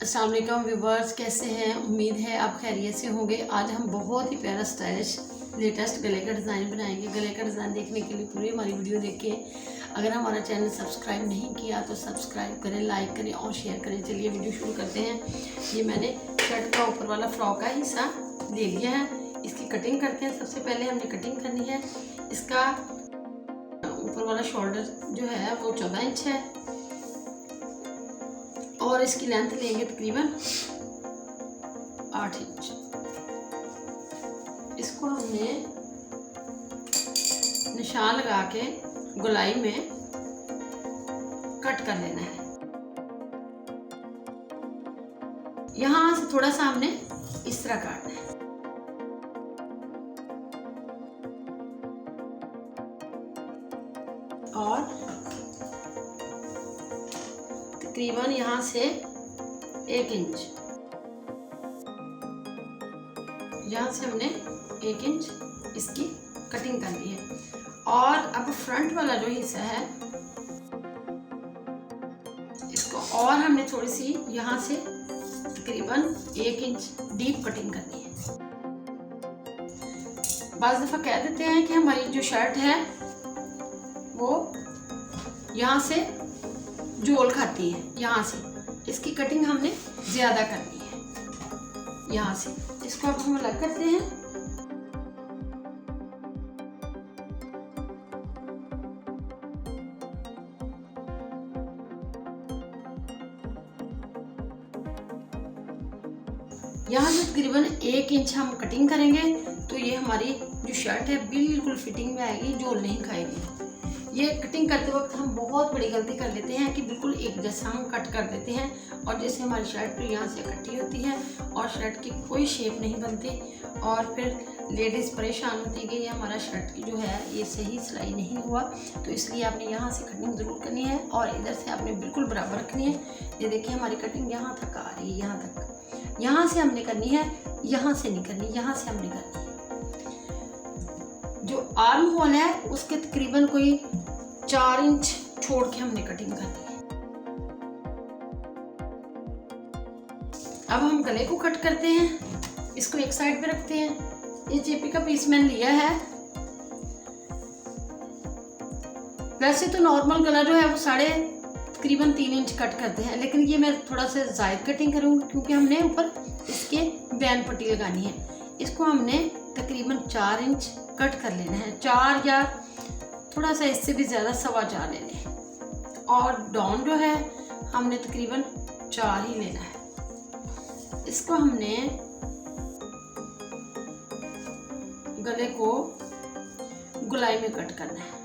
अस्सलाम वालेकुम व्यूवर्स, कैसे हैं? उम्मीद है आप खैरियत से होंगे। आज हम बहुत ही प्यारा स्टाइलिश लेटेस्ट गले का डिज़ाइन बनाएंगे। गले का डिज़ाइन देखने के लिए पूरी हमारी वीडियो देखें। अगर हमारा चैनल सब्सक्राइब नहीं किया तो सब्सक्राइब करें, लाइक करें और शेयर करें। चलिए वीडियो शुरू करते हैं। ये मैंने शर्ट का ऊपर वाला फ्रॉक का हिस्सा ले लिया है। इसकी कटिंग करते हैं। सबसे पहले हमने कटिंग करनी है। इसका ऊपर वाला शोल्डर जो है वो 14 इंच है और इसकी लेंथ लेंगे तकरीबन 8 इंच। इसको हमने निशान लगा के गोलाई में कट कर लेना है। यहां से थोड़ा सा हमने इस तरह काटना है और तकरीबन यहाँ से 1 इंच, यहाँ से हमने 1 इंच इसकी कटिंग कर ली है। और अब फ्रंट वाला जो हिस्सा है इसको और हमने थोड़ी सी यहाँ से तकरीबन 1 इंच डीप कटिंग करनी है। बाज़ दफ़ा कह देते हैं कि हमारी जो शर्ट है वो यहाँ से झोल खाती है। यहाँ से इसकी कटिंग हमने ज़्यादा करनी है। यहाँ से इसको अब हम अलग करते हैं। यहाँ से तकरीबन 1 इंच हम कटिंग करेंगे तो ये हमारी जो शर्ट है बिल्कुल फिटिंग में आएगी, झोल नहीं खाएगी। ये कटिंग करते वक्त हम बहुत बड़ी गलती कर लेते हैं कि बिल्कुल एक जैसा हम कट कर देते हैं और जैसे हमारी शर्ट पे यहाँ से कटी होती है और शर्ट की कोई शेप नहीं बनती और फिर लेडीज़ परेशान होती है कि ये हमारा शर्ट की जो है ये सही सिलाई नहीं हुआ। तो इसलिए आपने यहाँ से कटिंग ज़रूर करनी है और इधर से आपने बिल्कुल बराबर रखनी है। ये देखिए हमारी कटिंग यहाँ तक आ रही है, यहाँ तक। यहाँ से हमने करनी है, यहाँ से नहीं करनी, यहाँ से हमने करनी है। जो आर्म होल है उसके तकरीबन कोई 4 इंच छोड़ के हमने कटिंग करनी है। अब हम गले को कट करते हैं। इसको एक साइड पे रखते हैं। ये चेपी का पीस मैंने लिया है। वैसे तो नॉर्मल गला जो है वो तकरीबन 3 इंच कट करते हैं, लेकिन ये मैं थोड़ा सा ज़ायद कटिंग करूँगी क्योंकि हमने ऊपर इसके बैन पट्टी लगानी है। इसको हमने तकरीबन 4 इंच कट कर लेना है। 4 या थोड़ा सा इससे भी ज़्यादा 4.25 ले लें और डाउन जो है हमने तकरीबन 4 ही लेना है। इसको हमने गले को गोलाई में कट करना है।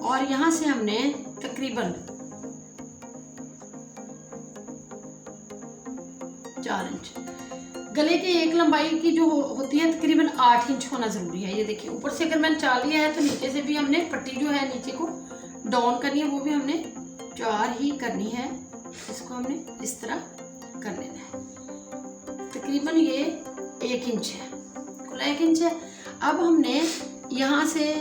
और यहाँ से हमने तकरीबन 4 इंच, गले की एक लंबाई की जो होती है तकरीबन 8 इंच होना ज़रूरी है। ये देखिए ऊपर से अगर मैंने 4 लिया है तो नीचे से भी हमने पट्टी जो है नीचे को डाउन करनी है, वो भी हमने 4 ही करनी है। इसको हमने इस तरह कर लेना है। तकरीबन ये 1 इंच है, खुला 1 इंच है। अब हमने यहाँ से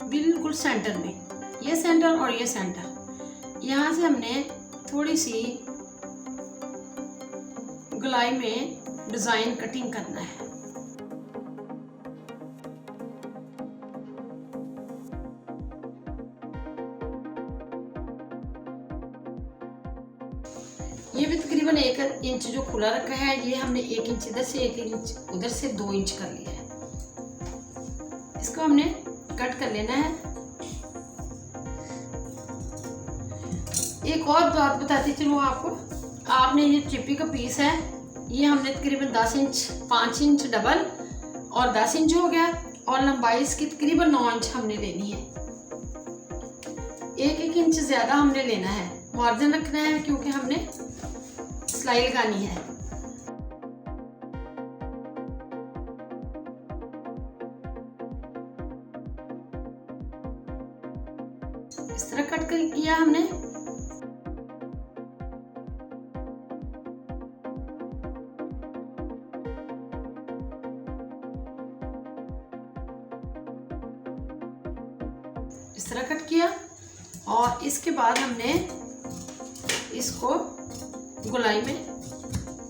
बिल्कुल सेंटर में, ये सेंटर और ये सेंटर, यहाँ से हमने थोड़ी सी गोलाई में डिज़ाइन कटिंग करना है। ये भी तकरीबन 1 इंच जो खुला रखा है ये हमने 1 इंच इधर से 1 इंच उधर से 2 इंच कर लिया है। इसको हमने कट कर लेना है। एक और बात बताती चलूँ आपको, आपने ये चिप्पी का पीस है ये हमने तकरीबन 10 इंच, 5 इंच डबल और 10 इंच हो गया और लंबाई इसकी तकरीबन 9 इंच हमने लेनी है। 1 इंच ज़्यादा हमने लेना है, मार्जिन रखना है क्योंकि हमने सिलाई लगानी है। इस तरह कट कर किया हमने। इस तरह कट किया और इसके बाद हमने इसको गोलाई में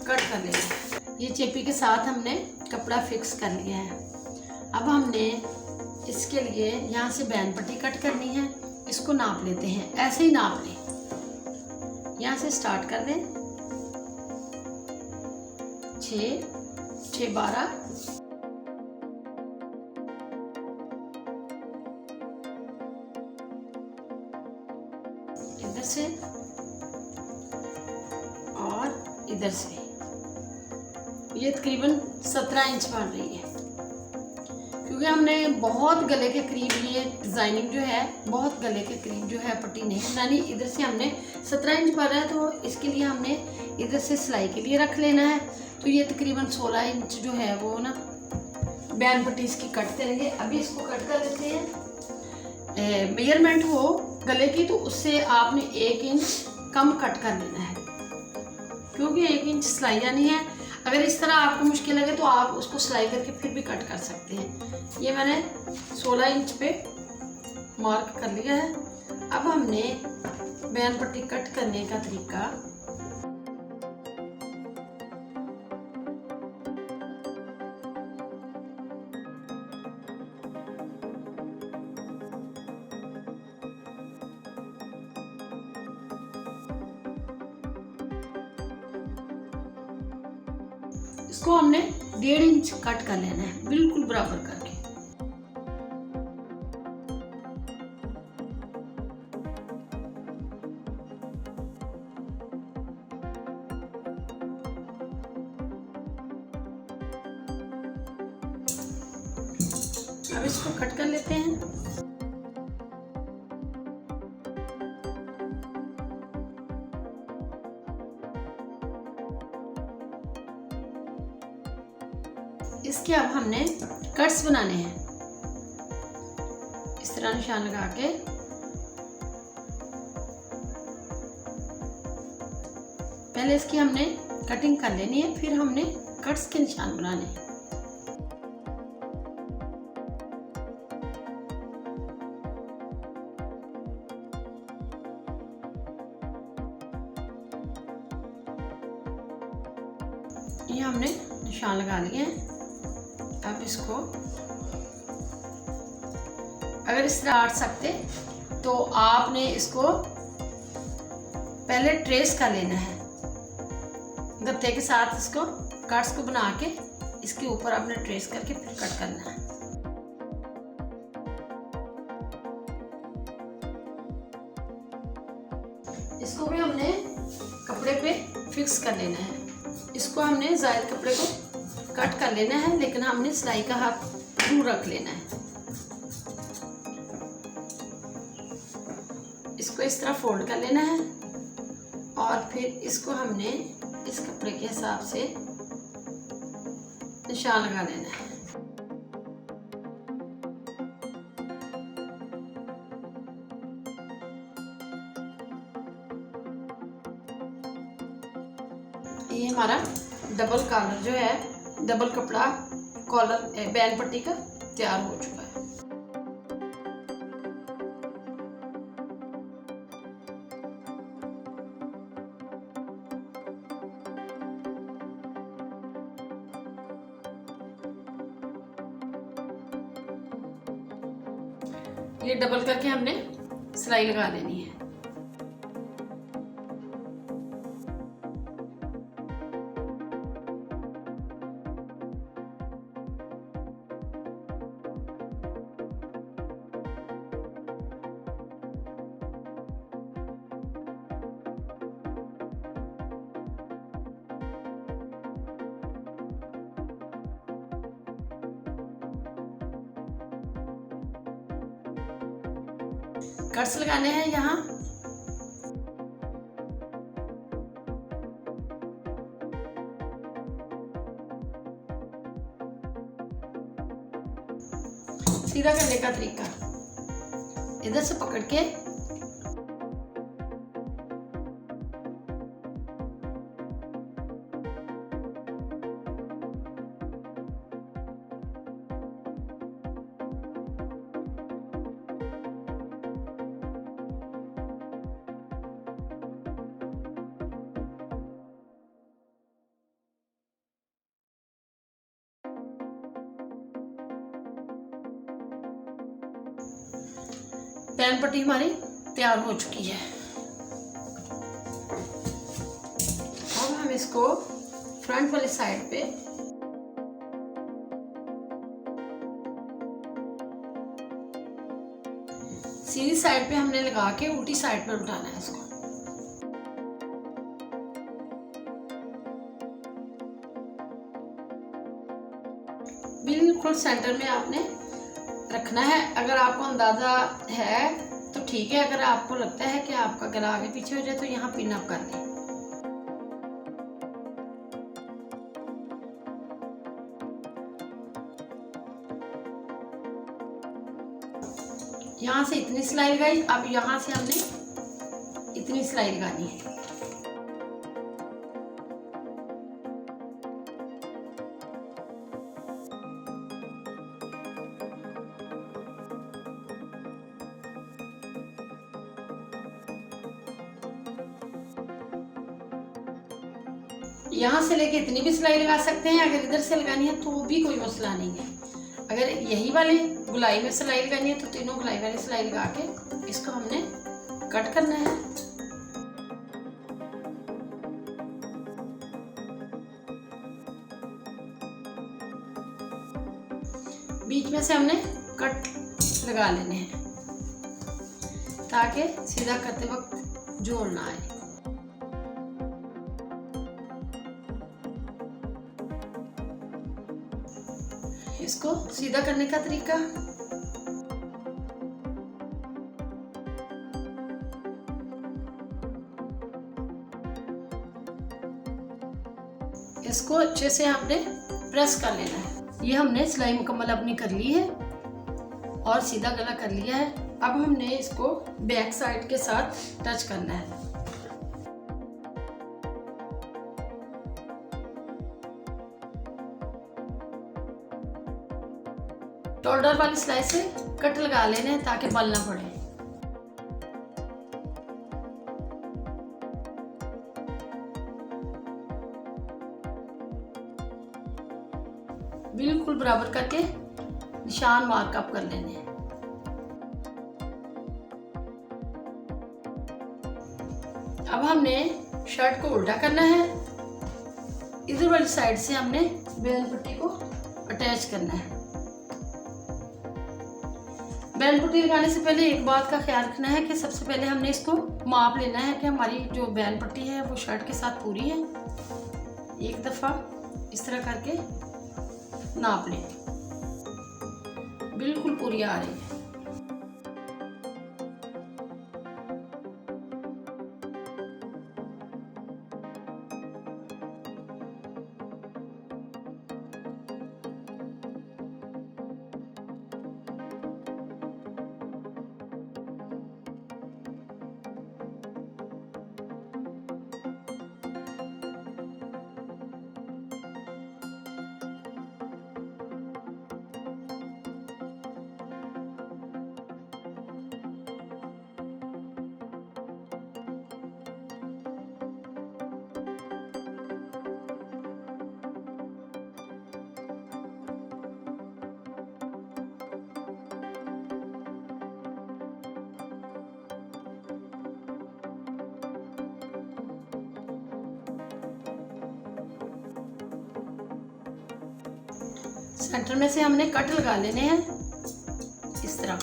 कट कर लिया। ये चेपी के साथ हमने कपड़ा फिक्स कर लिया है। अब हमने इसके लिए यहाँ से बैन पट्टी कट करनी है। इसको नाप लेते हैं, ऐसे ही नाप लें। यहाँ से स्टार्ट कर दें 6, 6, 12, इधर से और इधर से। ये तकरीबन 17 इंच बन रही है, क्योंकि हमने बहुत गले के करीब ये डिज़ाइनिंग जो है बहुत गले के करीब जो है पट्टी नहीं बनानी। इधर से हमने 17 इंच भरा है, तो इसके लिए हमने इधर से सिलाई के लिए रख लेना है। तो ये तकरीबन 16 इंच जो है वो ना बैन पट्टी इसकी कट करेंगे। अभी इसको कट कर लेते हैं। मेजरमेंट हो गले की तो उससे आपने 1 इंच कम कट कर लेना है, क्योंकि 1 इंच सिलाई आनी है। अगर इस तरह आपको मुश्किल लगे तो आप उसको सिलाई करके फिर भी कट कर सकते हैं। ये मैंने 16 इंच पे मार्क कर लिया है। अब हमने बैन पट्टी कट करने का तरीका इसको हमने 1.5 इंच कट कर लेना है, बिल्कुल बराबर करके। अब इसको कट कर लेते हैं। इसके अब हमने कट्स बनाने हैं। इस तरह निशान लगा के पहले इसकी हमने कटिंग कर लेनी है, फिर हमने कट्स के निशान बनाने हैं। ये हमने निशान लगा लिए हैं। अब इसको अगर इस तरह काट सकते तो आपने इसको पहले ट्रेस कर लेना है। गत्ते के साथ इसको कट्स को बना के इसके ऊपर आपने ट्रेस करके फिर कट करना है। इसको भी हमने कपड़े पे फिक्स कर लेना है। इसको हमने ज़ायद कपड़े को कट कर लेना है, लेकिन हमने सिलाई का हाथ दूर रख लेना है। इसको इस तरह फोल्ड कर लेना है और फिर इसको हमने इस कपड़े के हिसाब से निशान लगा लेना है। ये हमारा डबल कॉलर जो है, डबल कपड़ा कॉलर बैन पट्टी का तैयार हो चुका है। ये डबल करके हमने सिलाई लगा देनी है। कट्स लगाने हैं यहाँ। सीधा करने का तरीका, इधर से पकड़ के बैन पट्टी हमारी तैयार हो चुकी है। अब हम इसको फ्रंट वाली साइड पे सीधी साइड पे हमने लगा के उल्टी साइड पर उठाना है इसको। बिल्कुल सेंटर में आपने रखना है। अगर आपको अंदाजा है तो ठीक है, अगर आपको लगता है कि आपका गला आगे पीछे हो जाए तो यहाँ पिन अप कर लें। यहाँ से इतनी सिलाई लगाई, अब यहाँ से हमने इतनी सिलाई लगानी है। यहाँ से लेके इतनी भी सिलाई लगा सकते हैं, अगर इधर से लगानी है तो भी कोई मसला नहीं है। अगर यही वाले गुलाई में सिलाई लगानी है तो तीनों गुलाई वाली सिलाई लगा के इसको हमने कट करना है। बीच में से हमने कट लगा लेने हैं ताकि सीधा करते वक्त जोड़ ना आए। इसको सीधा करने का तरीका, इसको अच्छे से आपने प्रेस कर लेना है। ये हमने सिलाई मुकम्मल अपनी कर ली है और सीधा गला कर लिया है। अब हमने इसको बैक साइड के साथ टच करना है। शोल्डर वाली सिलाई से कट लगा लेने हैं ताकि बल ना पड़े। बिल्कुल बराबर करके निशान मार्कअप कर लेने हैं। अब हमने शर्ट को उल्टा करना है। इधर वाली साइड से हमने बेलन पट्टी को अटैच करना है। बेलन पट्टी लगाने से पहले एक बात का ख्याल रखना है कि सबसे पहले हमने इसको माप लेना है कि हमारी जो बेलन पट्टी है वो शर्ट के साथ पूरी है। एक दफ़ा इस तरह करके नाप लें, बिल्कुल पूरी आ रही है। सेंटर में से हमने कट लगा लेने हैं इस तरह।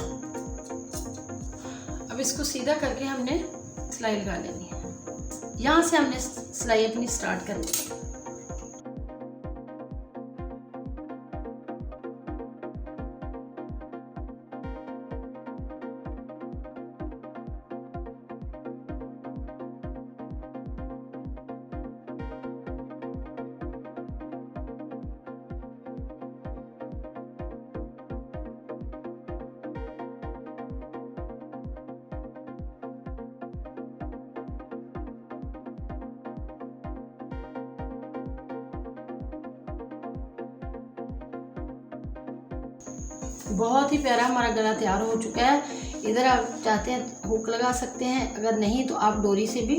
अब इसको सीधा करके हमने सिलाई लगा लेनी है। यहाँ से हमने सिलाई अपनी स्टार्ट करनी है। बहुत ही प्यारा हमारा गला तैयार हो चुका है। इधर आप चाहते हैं हुक लगा सकते हैं, अगर नहीं तो आप डोरी से भी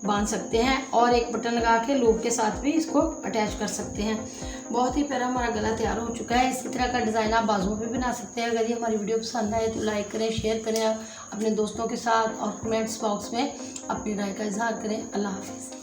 बांध सकते हैं और एक बटन लगा के लूप के साथ भी इसको अटैच कर सकते हैं। बहुत ही प्यारा हमारा गला तैयार हो चुका है। इसी तरह का डिज़ाइन आप बाजुओं पे बना सकते हैं। अगर ये हमारी वीडियो पसंद आए तो लाइक करें, शेयर करें अपने दोस्तों के साथ और कमेंट्स बॉक्स में अपनी राय का इजहार करें। अल्लाह हाफिज़।